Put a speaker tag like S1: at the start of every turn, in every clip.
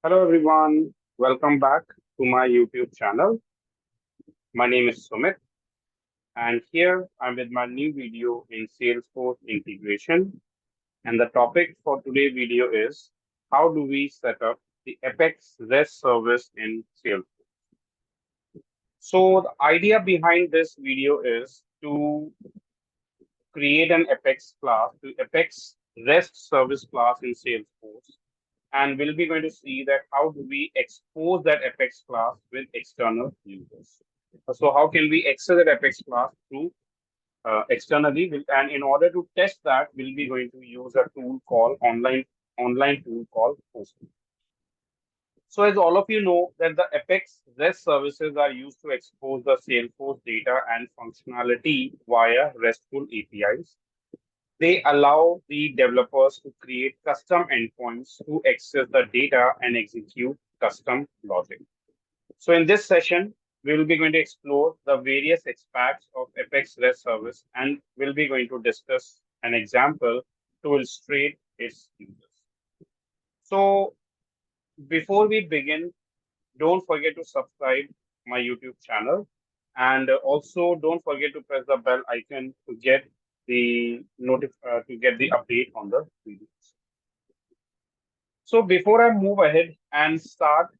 S1: Hello everyone, welcome back to my YouTube channel. My name is Sumit and here I'm with my new video in Salesforce integration, and the topic for today's video is how do we set up the Apex REST service in Salesforce. So the idea behind this video is to create an Apex class, to Apex REST service class in Salesforce, and we'll be going to see that how do we expose that Apex class with external users. So how can we access that Apex class through externally? And in order to test that, we'll be going to use a tool called online tool called Postman. So as all of you know that the Apex REST services are used to expose the Salesforce data and functionality via RESTful APIs. They allow the developers to create custom endpoints to access the data and execute custom logic. So in this session, we will be going to explore the various aspects of Apex REST service, and we'll be going to discuss an example to illustrate its uses. So before we begin, don't forget to subscribe my YouTube channel, and also don't forget to press the bell icon to get the update on the videos. So before I move ahead and start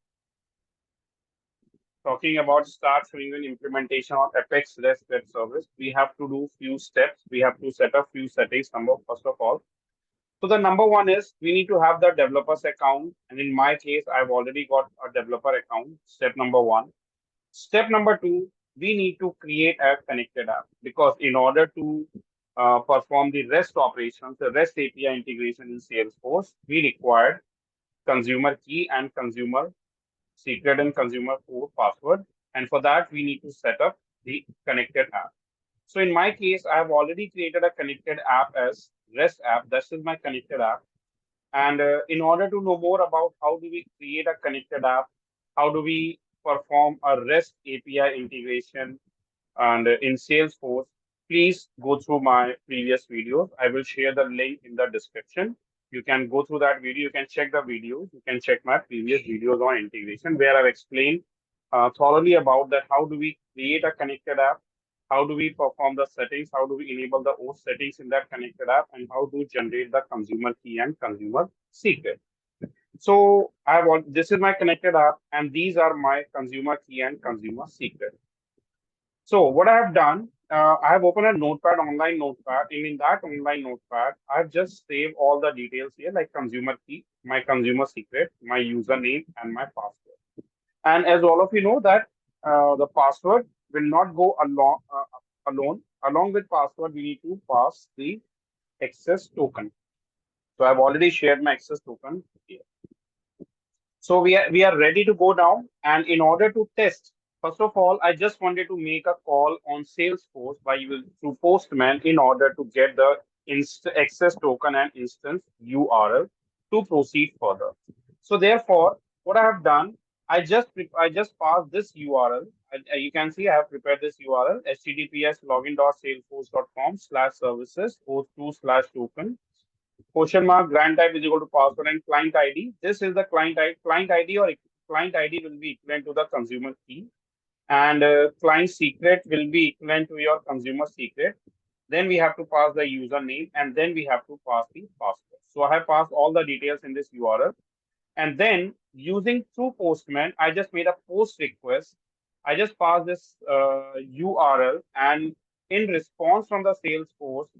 S1: showing an implementation of Apex REST web service, we have to do few steps. We have to set up few settings. First of all, so the number one is we need to have the developer's account, and in my case, I've already got a developer account. Step number one. Step number two, we need to create a connected app, because in order to perform the REST operations, the REST API integration in Salesforce, we require consumer key and consumer secret and consumer code password. And for that, we need to set up the connected app. So in my case, I have already created a connected app as REST app. This is my connected app. And in order to know more about how do we create a connected app, how do we perform a REST API integration and in Salesforce, please go through my previous videos. I will share the link in the description. You can go through that video. You can check the videos. You can check my previous videos on integration where I've explained thoroughly about that. How do we create a connected app? How do we perform the settings? How do we enable the auth settings in that connected app? And how to generate the consumer key and consumer secret? So this is my connected app, and these are my consumer key and consumer secret. So what I have done, I have opened a notepad, online notepad, and in that online notepad, I've just saved all the details here, like consumer key, my consumer secret, my username, and my password. And as all of you know that the password will not go alone. Along with password, we need to pass the access token. So I've already shared my access token here. So we are ready to go down. And in order to test, first of all, I just wanted to make a call on Salesforce through Postman in order to get the access token and instance URL to proceed further. So therefore, what I have done, I just passed this URL. You can see I have prepared this URL: https login.salesforce.com/services host2/token question mark grant type is equal to password and client ID. This is the client ID, or client ID will be equivalent to the consumer key, and client secret will be equivalent to your consumer secret. Then we have to pass the username, and then we have to pass the password. So I have passed all the details in this URL, and then using through Postman, I just made a post request. I just passed this URL, and in response from the Salesforce,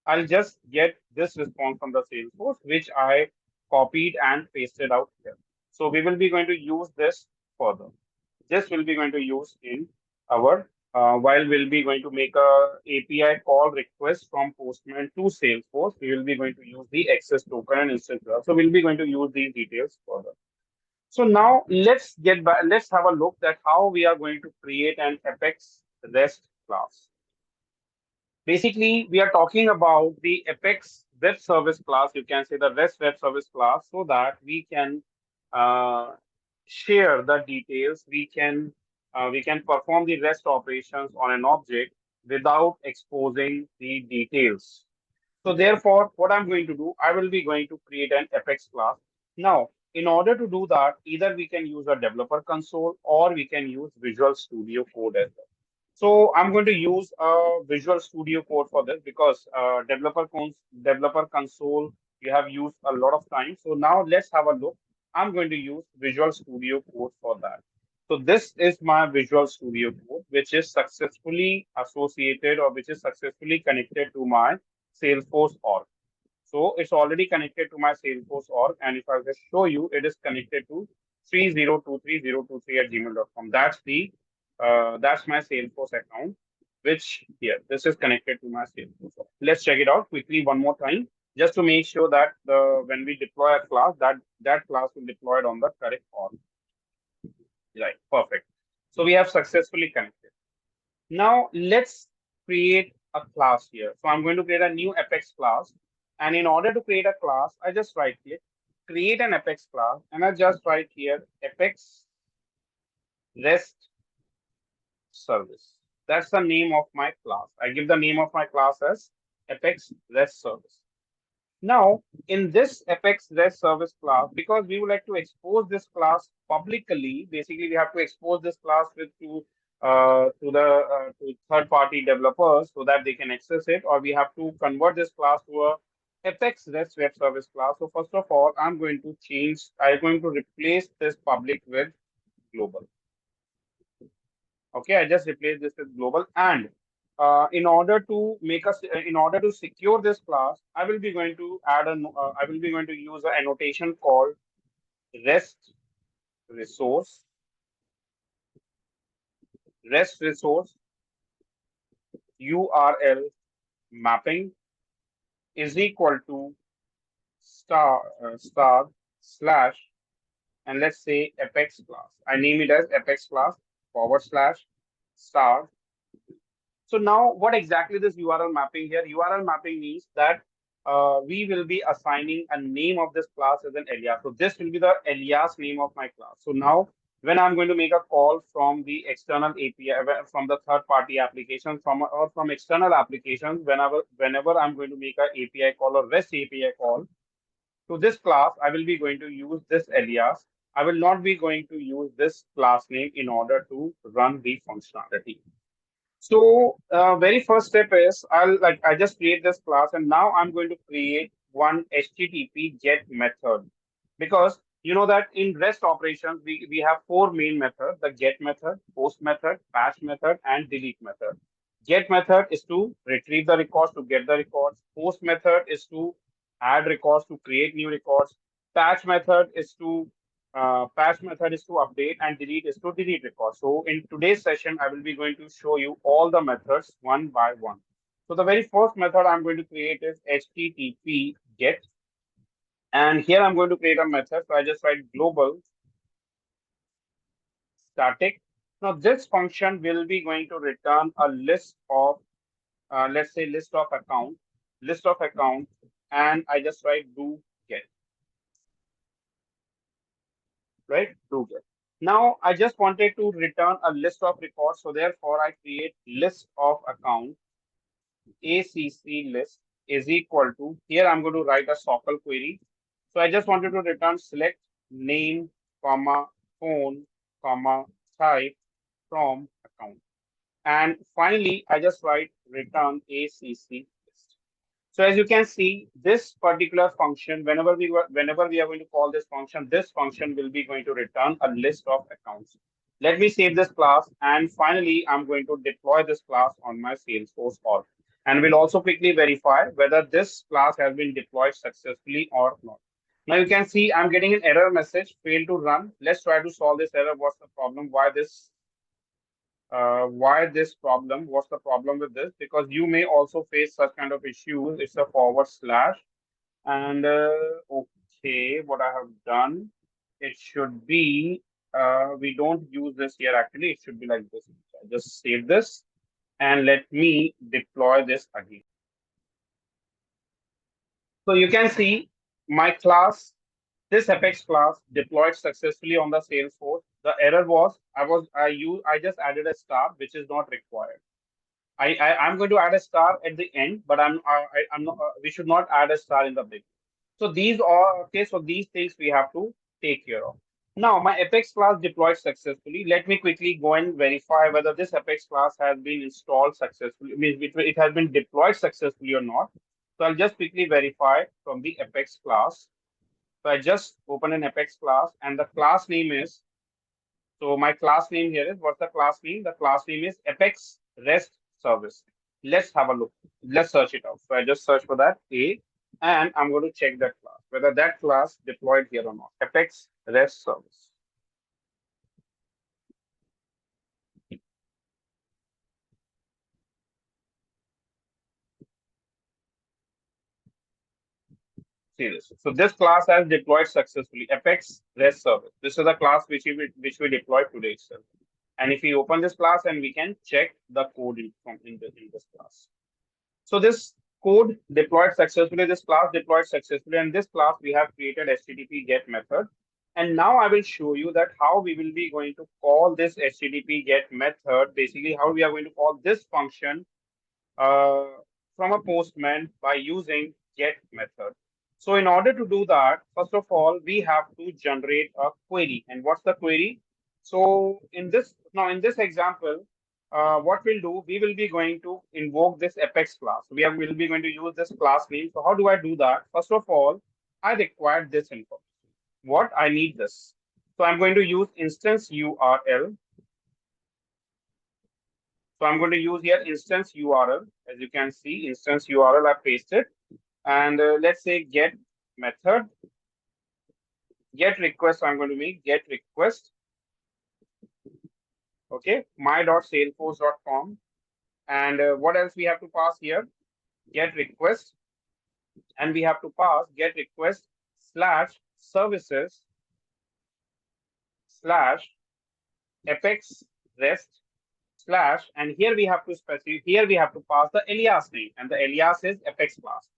S1: I'll just get this response from the Salesforce, which I copied and pasted out here. So we will be going to use this further. This will be going to use in our while we'll be going to make a API call request from Postman to Salesforce. We will be going to use the access token and instance. So we'll be going to use these details further. So now let's get back. Let's have a look at how we are going to create an Apex REST class. Basically, we are talking about the Apex web service class. You can say the REST web service class, so that we can uh, share the details. We can perform the REST operations on an object without exposing the details. So therefore, what I'm going to do, I will be going to create an Apex class. Now, in order to do that, either we can use a developer console or we can use Visual Studio Code as well. So I'm going to use a Visual Studio Code for this because developer console you have used a lot of time. So now let's have a look. I'm going to use Visual Studio Code for that. So this is my Visual Studio Code, which is successfully associated or which is successfully connected to my Salesforce org. So it's already connected to my Salesforce org. And if I just show you, it is connected to 3023023 at gmail.com. That's my Salesforce account, which here, this is connected to my Salesforce org. Let's check it out quickly one more time, just to make sure that when we deploy a class, that class will deploy it on the correct org. Right, perfect. So we have successfully connected. Now let's create a class here. So I'm going to create a new Apex class. And in order to create a class, I just right click, create an Apex class, and I just write here Apex REST service. That's the name of my class. I give the name of my class as Apex REST service. Now, in this Apex REST service class, because we would like to expose this class publicly, basically we have to expose this class to third-party developers so that they can access it, or we have to convert this class to a Apex REST web service class. So first of all, I'm going to replace this public with global. Okay, I just replaced this with global, and in order to secure this class, I will be going to use an annotation called REST resource URL mapping is equal to star slash, and let's say Apex class. I name it as Apex class / star. So now what exactly this URL mapping here? URL mapping means that we will be assigning a name of this class as an alias. So this will be the alias name of my class. So now when I'm going to make a call from the external API, from the third party application, from external applications, whenever I'm going to make a API call or REST API call to this class, I will be going to use this alias. I will not be going to use this class name in order to run the functionality. So very first step is I just create this class, and now I'm going to create one HTTP GET method, because you know that in REST operations we have four main methods: the GET method, POST method, patch method, and delete method. GET method is to retrieve the records, to get the records. POST method is to add records, to create new records. Patch method is to update, and delete is to delete records. So in today's session, I will be going to show you all the methods one by one. So the very first method I'm going to create is HTTP GET. And here I'm going to create a method. So I just write global static. Now this function will be going to return a list of, let's say list of account, and I just write do get, right? Do get. Now I just wanted to return a list of records. So therefore I create list of account ACC list is equal to, here I'm going to write a SOQL query. So I just wanted to return select name, comma, phone, comma, type from account. And finally, I just write return ACC list. So as you can see, this particular function, whenever we are going to call this function will be going to return a list of accounts. Let me save this class, and finally, I'm going to deploy this class on my Salesforce org. And we'll also quickly verify whether this class has been deployed successfully or not. Now you can see I'm getting an error message, failed to run. Let's try to solve this error. What's the problem? Why this problem? What's the problem with this? Because you may also face such kind of issues. It's a /, and okay, what I have done, it should be, we don't use this here actually. It should be like this. I just save this and let me deploy this again. So you can see my class, this Apex class deployed successfully on the Salesforce. The error was I just added a star, which is not required. I'm going to add a star at the end, but I'm not. We should not add a star in the beginning. So these are okay. So these things we have to take care of. Now, my Apex class deployed successfully. Let me quickly go and verify whether this Apex class has been installed successfully, means it has been deployed successfully or not. So I'll just quickly verify from the Apex class. So I just open an Apex class and the class name is, so my class name here is, what's the class name? The class name is Apex REST Service. Let's have a look. Let's search it out. So I just search for that and I'm going to check that class, whether that class deployed here or not. Apex REST Service. See this. So this class has deployed successfully. Apex REST Service. This is the class which we deployed today itself. And if we open this class and we can check the code in this class. So this code deployed successfully, this class deployed successfully, and this class we have created HTTP GET method. And now I will show you that how we will be going to call this HTTP GET method, basically how we are going to call this function uh, from a postman by using GET method. So in order to do that, first of all, we have to generate a query. And what's the query? So in this example, what we'll do, we will be going to invoke this Apex class. Will be going to use this class name. So how do I do that? First of all, I require this information. What I need this. So I'm going to use instance URL. So I'm going to use here instance URL. As you can see, instance URL I pasted. And let's say get method, get request. I'm going to make get request. Okay, my.salesforce.com. And what else we have to pass here? Get request. And we have to pass get request slash services slash Apex REST slash, and here we have to specify, here we have to pass the alias name, and the alias is Apex class.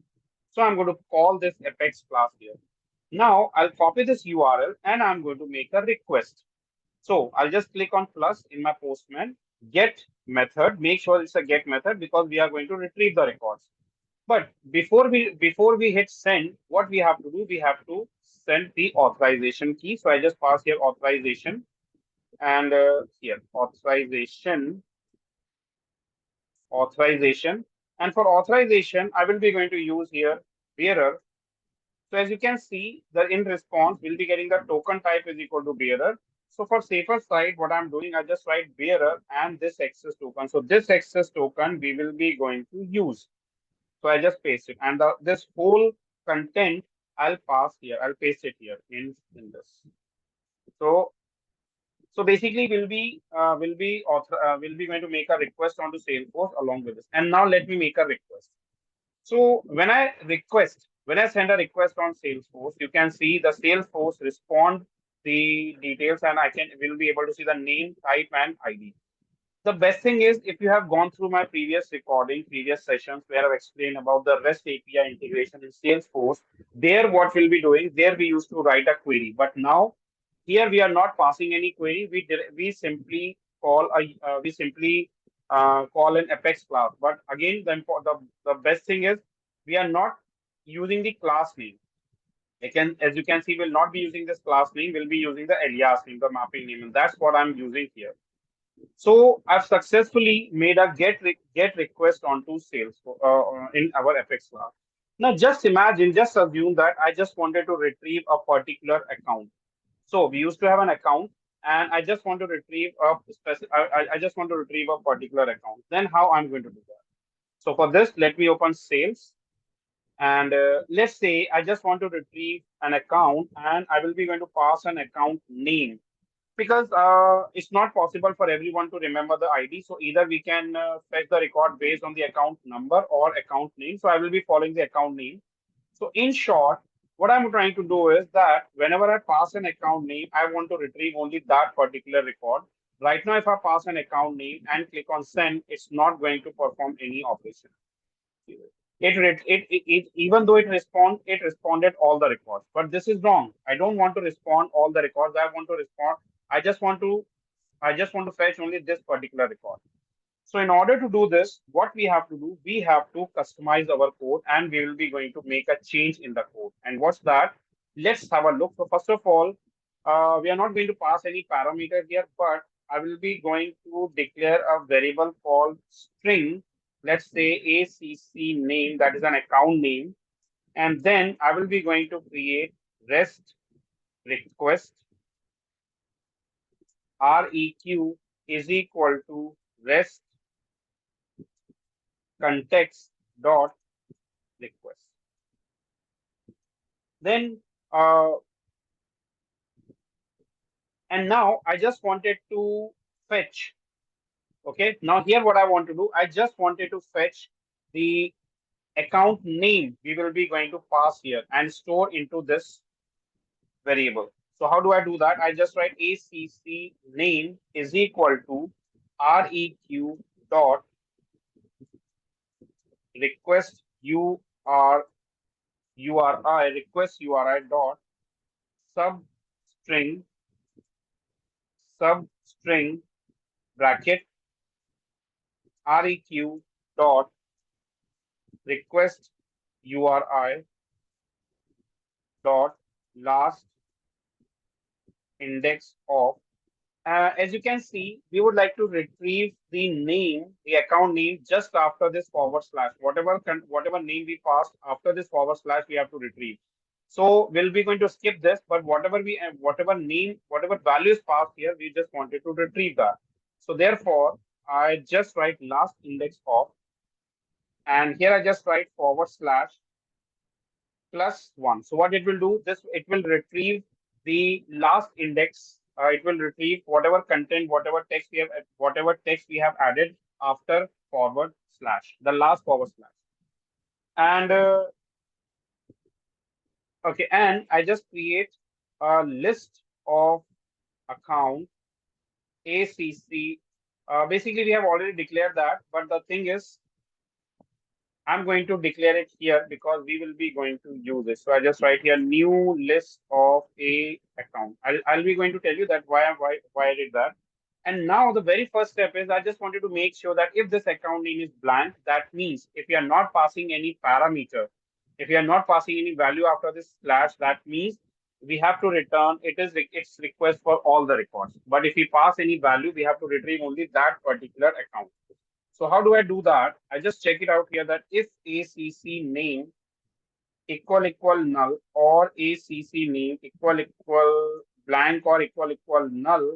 S1: So I'm going to call this Apex class here. Now I'll copy this URL and I'm going to make a request. So I'll just click on plus in my postman, get method, make sure it's a get method because we are going to retrieve the records. But before we hit send, what we have to do, we have to send the authorization key. So I just pass here authorization and here authorization. And for authorization, I will be going to use here bearer. So as you can see, the in response will be getting the token type is equal to bearer. So for safer side, what I'm doing, I just write bearer and this access token. So this access token we will be going to use. So I just paste it, and this whole content I'll pass here. I'll paste it here in this. So basically, we'll be going to make a request onto Salesforce along with this. And now let me make a request. So when I send a request on Salesforce, you can see the Salesforce respond the details, and will be able to see the name, type, and ID. The best thing is if you have gone through my previous sessions where I've explained about the REST API integration in Salesforce, there what we'll be doing, there we used to write a query, but now here we are not passing any query. We simply call an Apex class. But again, the best thing is we are not using the class name. As you can see, we'll not be using this class name. We'll be using the alias name, the mapping name, and that's what I'm using here. So I've successfully made a get request onto Salesforce in our Apex class. Now just assume that I just wanted to retrieve a particular account. So we used to have an account, and I just want to retrieve I just want to retrieve a particular account. Then how I'm going to do that? So for this, let me open sales, and let's say I just want to retrieve an account, and I will be going to pass an account name because it's not possible for everyone to remember the ID. So either we can fetch the record based on the account number or account name. So I will be following the account name. So in short, what I'm trying to do is that whenever I pass an account name, I want to retrieve only that particular record. Right now, if I pass an account name and click on send, it's not going to perform any operation. Even though it responded all the records, but this is wrong. I don't want to respond all the records. I just want to fetch only this particular record. So in order to do this, what we have to do, we have to customize our code, and we will be going to make a change in the code. And what's that? Let's have a look. So first of all, we are not going to pass any parameter here, but I will be going to declare a variable called string. Let's say ACC name, that is an account name. And then I will be going to create REST request REQ is equal to REST context dot request. Then, and now I just wanted to fetch. Okay, now here what I want to do, I just wanted to fetch the account name we will be going to pass here and store into this variable. So how do I do that? I just write ACC name is equal to REQ dot request request URI dot substring substring bracket REQ dot request URI dot last index of. As you can see, we would like to retrieve the name, the account name, just after this forward slash. Whatever name we passed after this forward slash, we have to retrieve. So we'll be going to skip this, but whatever name, whatever value is passed here, we just wanted to retrieve that. So therefore, I just write last index of, and here I just write forward slash +1. So what it will do, it will retrieve the last index. It will retrieve whatever content, whatever text we have added after forward slash, the last forward slash. And okay, and I just create a list of account ACC. Basically, we have already declared that, but the thing is, I'm going to declare it here because we will be going to use it. So I just write here new list of a account. I'll be going to tell you that why I did that. And now the very first step is I just wanted to make sure that if this account name is blank, that means if you are not passing any parameter, if you are not passing any value after this slash, that means we have to return its request for all the records. But if we pass any value, we have to retrieve only that particular account. So how do I do that? I just check it out here that if ACC name equal null or ACC name equal blank or equal null.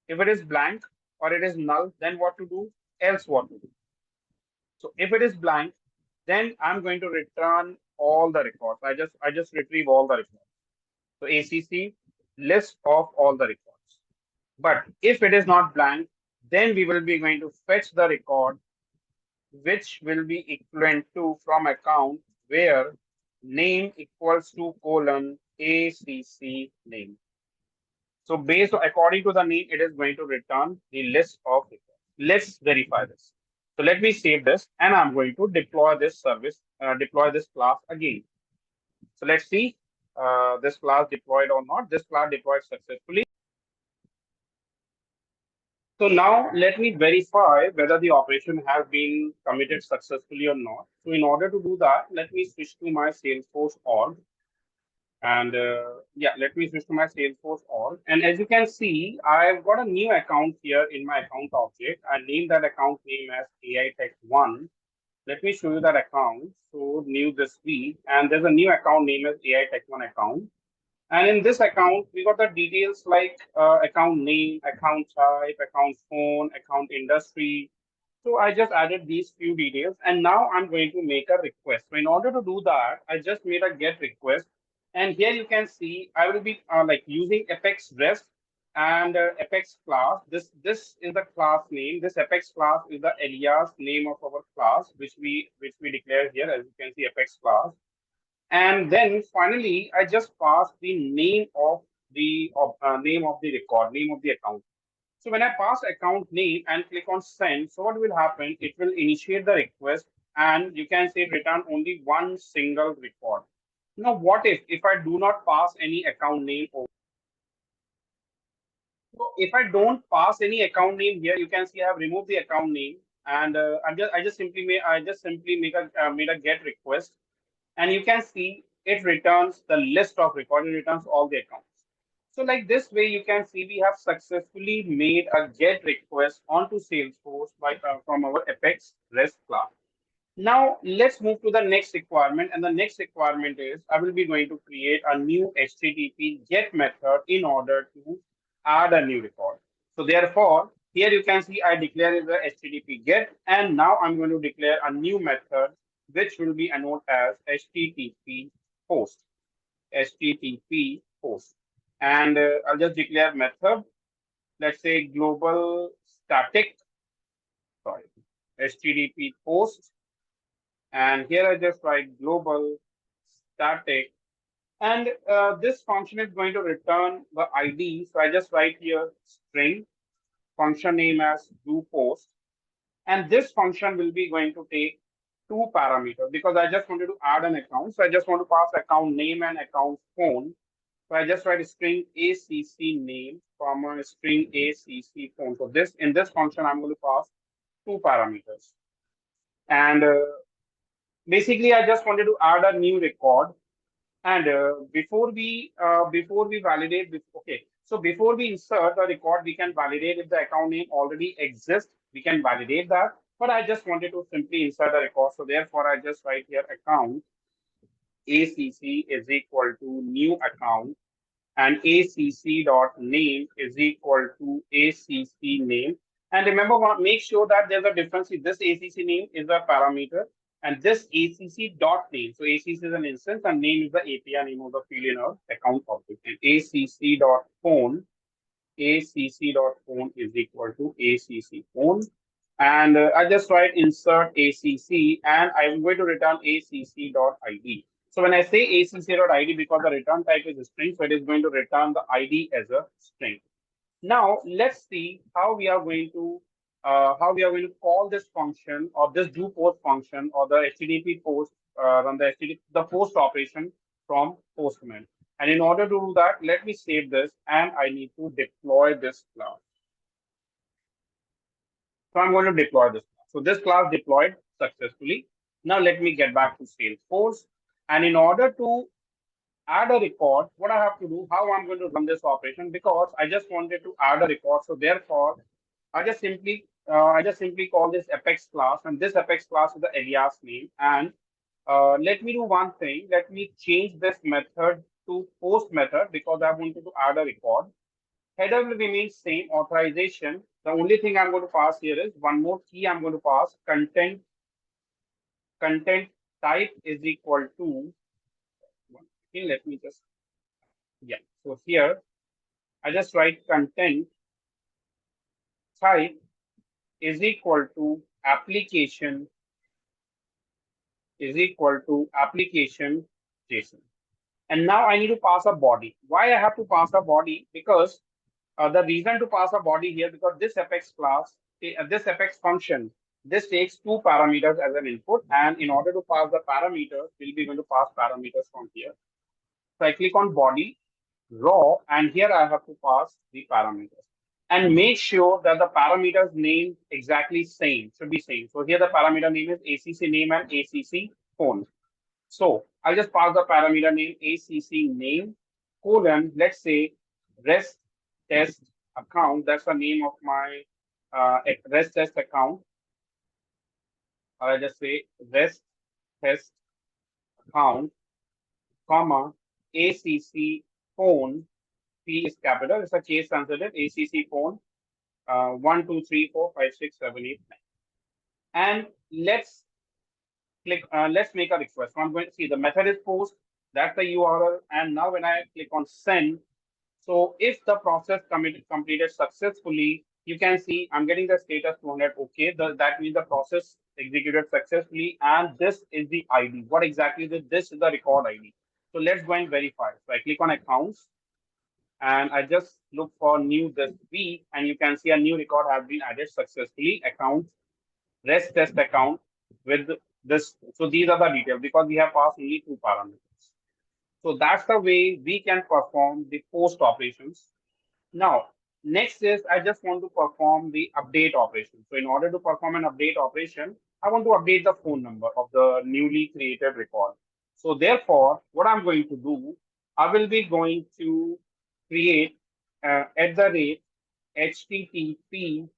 S1: If it is blank or it is null, then what to do? Else what to do? So if it is blank, then I'm going to return all the records. I just retrieve all the records. So ACC list of all the records. But if it is not blank, then we will be going to fetch the record which will be equivalent to from account where name equals to colon ACC name. So according to the name, it is going to return the list of records. Let's verify this. So let me save this and I'm going to deploy this deploy this class again. So let's see this class deployed or not. This class deployed successfully. So now let me verify whether the operation has been committed successfully or not. So in order to do that, let me switch to my Salesforce org. And yeah, let me switch to my Salesforce org. And as you can see, I've got a new account here in my account object. I named that account name as AI Tech 1. Let me show you that account. So new this week, and there's a new account name as AI Tech 1 account. And in this account, we got the details like account name, account type, account phone, account industry. So I just added these few details and now I'm going to make a request. So in order to do that, I just made a get request. And here you can see I will be like using Apex REST and Apex class. This is the class name. This Apex class is the alias name of our class, which we declare here. As you can see, Apex class. And then finally, I just pass the name of the record, name of the account. So when I pass account name and click on send, so what will happen? It will initiate the request and you can say return only one single record. Now, what if I do not pass any account name over? So if I don't pass any account name here, you can see I have removed the account name and I just simply make a made a get request. And you can see it returns the list of records, it returns all the accounts. So like this way, you can see we have successfully made a GET request onto Salesforce from our Apex REST class. Now let's move to the next requirement, and the next requirement is I will be going to create a new HTTP GET method in order to add a new record. So therefore, here you can see I declare the HTTP GET, and now I'm going to declare a new method which will be known as HTTP post. HTTP post, and I'll just declare method. Let's say global static, sorry, HTTP post, and here I just write global static, and this function is going to return the ID. So I just write here string function name as do post, and this function will be going to take two parameters because I just wanted to add an account. So I just want to pass account name and account phone. So I just write a string ACC name from a string ACC phone. So this in this function I'm going to pass two parameters, and basically I just wanted to add a new record. And before we validate this, okay. So before we insert a record, we can validate if the account name already exists. We can validate that. But I just wanted to simply insert a record. So therefore, I just write here account ACC is equal to new account, and ACC dot name is equal to ACC name. And remember, make sure that there's a difference. This ACC name is a parameter, and this ACC dot name. So ACC is an instance, and name is the API name of the field in our account object. And ACC dot phone, ACC dot phone is equal to ACC phone. And I just write insert ACC, and I'm going to return ACC dot ID. So when I say ACC dot ID, because the return type is a string, so it is going to return the ID as a string. Now let's see how we are going to call this function or this do post function or the HTTP post run the post operation from Postman. And in order to do that, let me save this, and I need to deploy this class. So I'm going to deploy this class. So this class deployed successfully. Now let me get back to Salesforce. And in order to add a record, what I have to do, how I'm going to run this operation, because I just wanted to add a record. So therefore, I just simply call this Apex class, and this Apex class is the alias name. And let me do one thing. Let me change this method to post method because I wanted to add a record. Header will remain same, authorization. The only thing I'm going to pass here is one more key I'm going to pass, content type is equal to, okay, let me just, yeah. So here, I just write content type is equal to application JSON. And now I need to pass a body. Why I have to pass a body? Because the reason to pass a body here, because this Apex class, this Apex function, this takes two parameters as an input. And in order to pass the parameters, we'll be going to pass parameters from here. So I click on body, raw, and here I have to pass the parameters. And make sure that the parameters name exactly same, should be same. So here the parameter name is ACC name and ACC phone. So I'll just pass the parameter name ACC name colon, let's say REST test account. That's the name of my REST test account. I'll just say REST test account, comma, ACC phone. P is capital. It's a case sensitive. ACC phone 1, 2, 3, 4, 5, 6, 7, 8, 9. And let's click. Let's make a request. So I'm going to see the method is post. That's the URL. And now when I click on send, so if the process completed successfully, you can see I'm getting the status 200. Okay, that means the process executed successfully, and this is the ID. What exactly is it? This is the record ID. So let's go and verify. So I click on accounts, and I just look for new this week, and you can see a new record has been added successfully. Account, REST test account with this. So these are the details because we have passed only two parameters. So that's the way we can perform the post operations. Now, next is I just want to perform the update operation. So in order to perform an update operation, I want to update the phone number of the newly created record. So therefore, what I'm going to do, I will be going to create @HTTP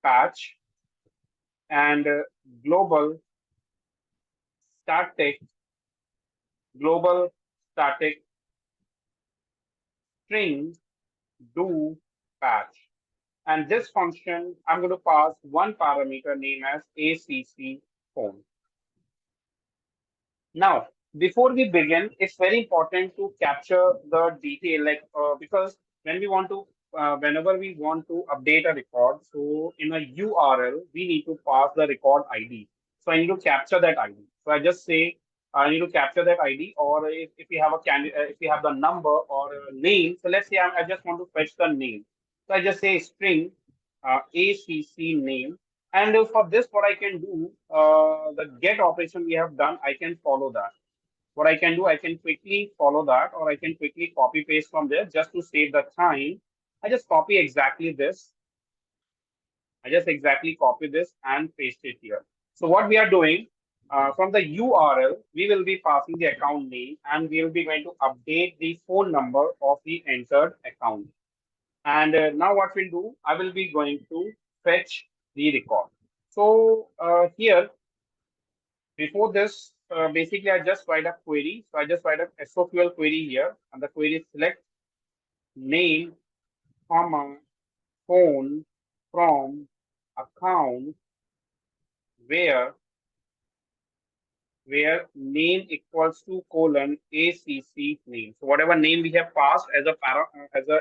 S1: patch and static global static string do patch. And this function, I'm going to pass one parameter named as ACC phone. Now, before we begin, it's very important to capture the detail, like because when we want to, whenever we want to update a record, so in a URL, we need to pass the record ID. So I need to capture that ID. So I just say I need to capture that ID, or if you have a if you have the number or a name. So let's say I just want to fetch the name. So I just say string ACC name. And for this, what I can do, the get operation we have done, I can follow that. What I can do, I can quickly follow that, or I can quickly copy paste from there just to save the time. I just copy exactly this. I just exactly copy this and paste it here. So what we are doing from the URL, we will be passing the account name and we will be going to update the phone number of the entered account. And now what we'll do, I will be going to fetch the record. So here, before this, basically I just write a query. So I just write a SOQL query here, and the query is select name, comma, phone from account where name equals to colon ACC name. So whatever name we have passed as a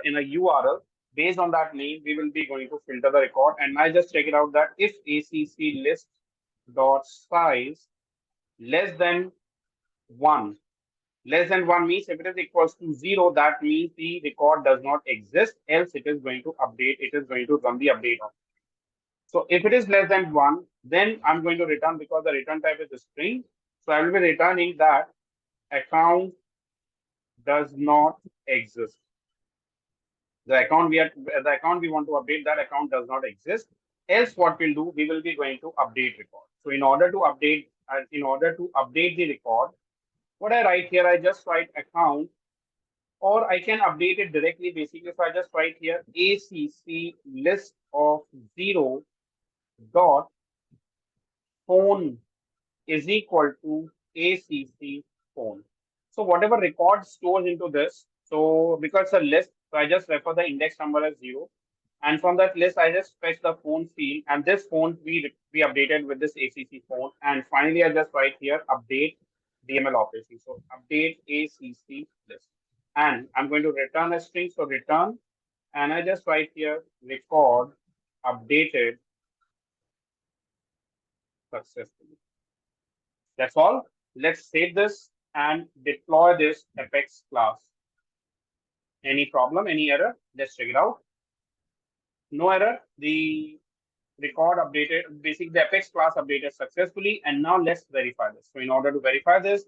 S1: in a URL, based on that name, we will be going to filter the record. And I just check it out that if ACC list dot size less than 1. Less than 1 means if it is equals to 0, that means the record does not exist, else it is going to update, it is going to run the update on. So if it is less than 1, then I'm going to return, because the return type is a string. So I will be returning that account does not exist. The account we want to update, that account does not exist. Else what we'll do, we will be going to update record. So in order to update the record, what I write here, I just write account, or I can update it directly basically. So I just write here ACC list of 0 dot phone is equal to ACC phone. So whatever record stores into this, so because it's a list, so I just refer the index number as 0. And from that list, I just fetch the phone field, and this phone we updated with this ACC phone. And finally, I just write here update DML operation. So update ACC list. And I'm going to return a string. So return, and I just write here record updated successfully. That's all. Let's save this and deploy this Apex class. Any problem, any error? Let's check it out. No error. The record updated, basically the Apex class updated successfully. And now let's verify this. So in order to verify this,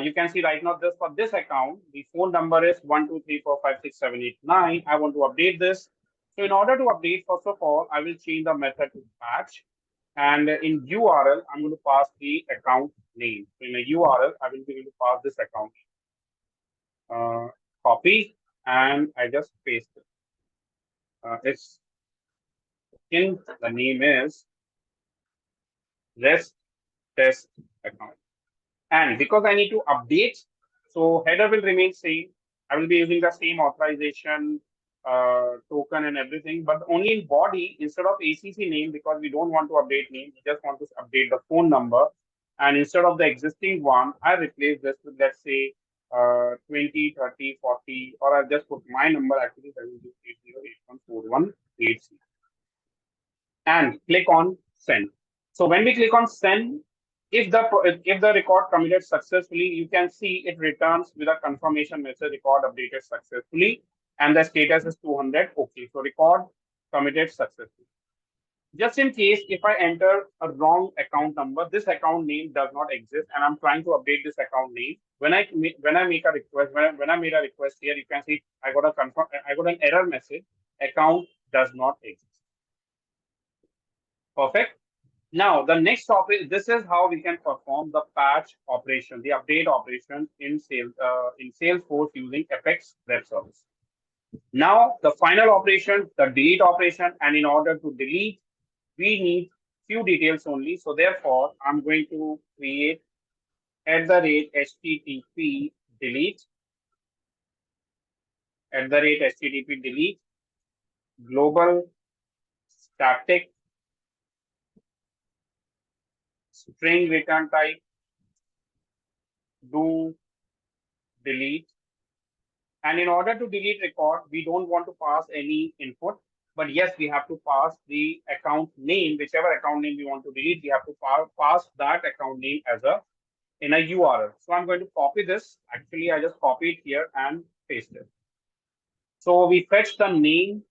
S1: you can see right now this for this account, the phone number is 123456789. I want to update this. So in order to update, first of all, I will change the method to patch. And in URL, I'm going to pass the account name. So in a URL, I will be going to pass this account. Copy, and I just paste it. It's in the name is REST test account. And because I need to update, so header will remain same. I will be using the same authorization token and everything, but only in body, instead of ACC name, because we don't want to update name, we just want to update the phone number. And instead of the existing one, I replace this with, let's say, 20, 30, 40, or I'll just put my number, actually, that will be 80814180. And click on send. So when we click on send, if the record committed successfully, you can see it returns with a confirmation message, record updated successfully, and the status is 200. Okay, so record committed successfully. Just in case if I enter a wrong account number, this account name does not exist, and I'm trying to update this account name. When I make a request, when I made a request here, you can see I got an error message. Account does not exist. Perfect. Now, the next topic, this is how we can perform the patch operation, the update operation in Salesforce using Apex Web Service. Now the final operation, the delete operation, and in order to delete, we need few details only. So therefore, I'm going to create @http delete @http delete global static string return type do delete. And in order to delete record, we don't want to pass any input, but yes, we have to pass the account name, whichever account name we want to delete. We have to pass that account name as a in a URL. So I'm going to copy this. Actually, I just copy it here and paste it. So we fetch the name,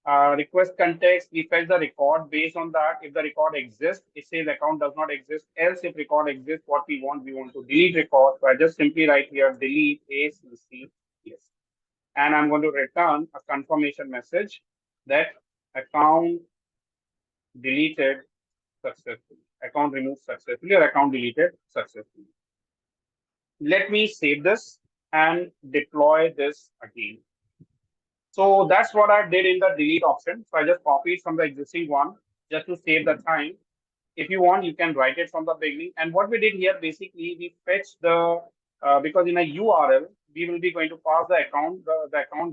S1: request context, we fetch the record based on that. If the record exists, it says account does not exist. Else, if record exists, what we want to delete record. So I just simply write here delete ACC, yes. And I'm going to return a confirmation message that account deleted successfully, account removed successfully, or account deleted successfully. Let me save this and deploy this again. So that's what I did in the delete option. So I just copied from the existing one just to save the time. If you want, you can write it from the beginning. And what we did here, basically, we fetched the, because in a URL, we will be going to pass the account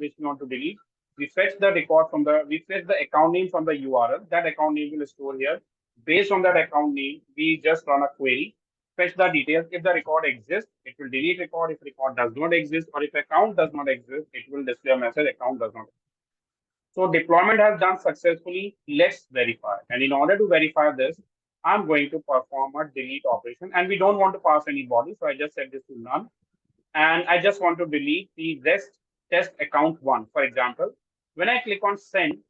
S1: which we want to delete. We fetch the record from we fetch the account name from the URL. That account name will store here. Based on that account name, we just run a query, fetch the details. If the record exists, it will delete record. If record does not exist, or if account does not exist, it will display a message account does not exist. So deployment has done successfully. Let's verify. And in order to verify this, I'm going to perform a delete operation. And we don't want to pass any body. So I just set this to none. And I just want to delete the rest test account one. For example, when I click on send,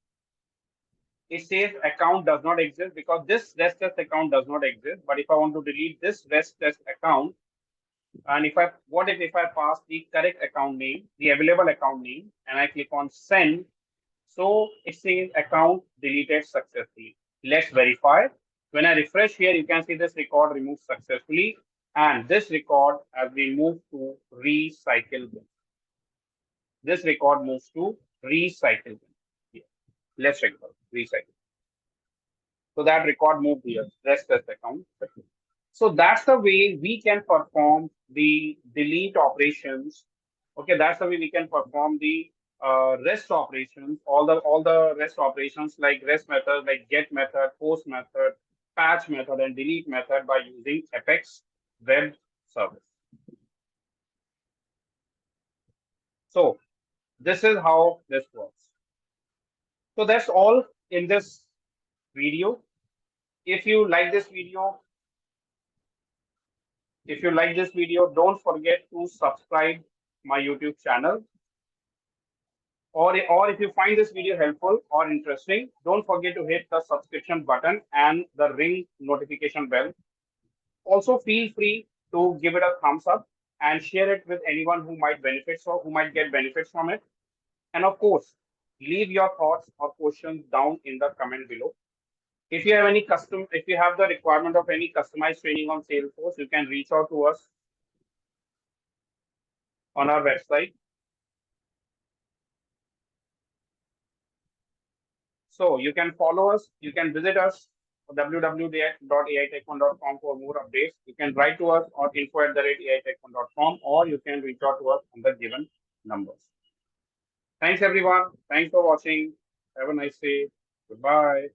S1: it says account does not exist because this rest test account does not exist. But if I want to delete this rest test account, and if I pass the correct account name, the available account name, and I click on send, so it says account deleted successfully. Let's verify. When I refresh here, you can see this record removed successfully, and this record has been moved to recycle bin. This record moves to recycle bin. Here. Let's check out recycle. So that record moved here. Rest test account. So that's the way we can perform the delete operations. Okay, that's the way we can perform the REST operations, all the REST operations like REST method, like get method, post method, patch method, and delete method by using Apex web service. So this is how this works. So that's all in this video. If you like this video, don't forget to subscribe my YouTube channel. Or if you find this video helpful or interesting, don't forget to hit the subscription button and the ring notification bell. Also, feel free to give it a thumbs up and share it with anyone who might get benefits from it. And of course, leave your thoughts or questions down in the comment below. If you have the requirement of any customized training on Salesforce, you can reach out to us on our website. So you can follow us, you can visit us www.aitech1.com for more updates. You can write to us on info@aitech1.com, or you can reach out to us on the given numbers. Thanks everyone. Thanks for watching. Have a nice day. Goodbye.